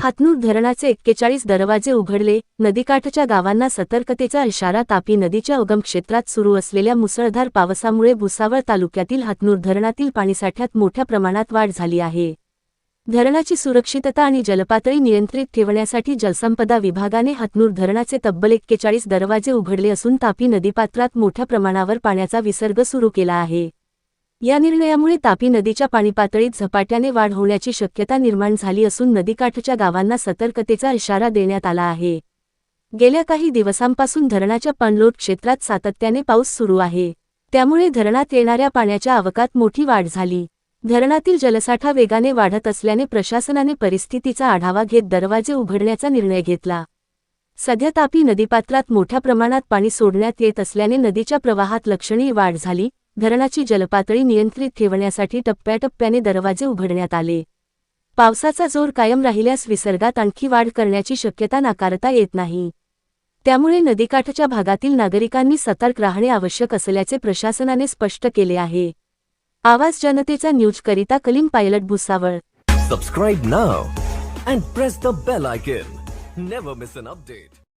हातनूर धरणाचे 41 दरवाजे उघडले, नदीकाठच्या गावांना सतर्कतेचा इशारा. तापी नदीच्या उगम क्षेत्रात सुरू असलेल्या मुसळधार पावसामुळे भुसावळ तालुक्यातील हातनूर धरणातील पाणीसाठ्यात मोठ्या प्रमाणात वाढ झाली आहे. धरणाची सुरक्षितता आणि जलपातळी नियंत्रित ठेवण्यासाठी जलसंपदा विभागाने हातनूर धरणाचे तब्बल 41 दरवाजे उघडले असून तापी नदीपात्रात मोठ्या प्रमाणावर पाण्याचा विसर्ग सुरू केला आहे. या निर्णयामुळे तापी नदीच्या पाणीपातळीत झपाट्याने वाढ होण्याची शक्यता निर्माण झाली असून नदीकाठच्या गावांना सतर्कतेचा इशारा देण्यात आला आहे. गेल्या काही दिवसांपासून धरणाच्या पाणलोट क्षेत्रात सातत्याने पाऊस सुरू आहे. त्यामुळे धरणात येणाऱ्या पाण्याच्या आवकात मोठी वाढ झाली. धरणातील जलसाठा वेगाने वाढत असल्याने प्रशासनाने परिस्थितीचा आढावा घेत दरवाजे उघडण्याचा निर्णय घेतला. सध्या तापी नदीपात्रात मोठ्या प्रमाणात पाणी सोडण्यात येत असल्याने नदीच्या प्रवाहात लक्षणीय वाढ झाली. धरणाची जलपातळी नियंत्रित ठेवण्यासाठी टप्प्याटप्प्याने दरवाजे उघडण्यात आले. पावसाचा जोर कायम राहिल्यास विसर्गात आणखी वाढ करण्याची शक्यता नाकारता येत नाही. त्यामुळे नदीकाठच्या भागातील नागरिकांनी सतर्क राहणे आवश्यक असल्याचे प्रशासनाने स्पष्ट केले आहे. आवाज जनतेचा न्यूज करिता Kaleem Pilot, Bhusawal. Subscribe now and press the bell icon. Never miss an update.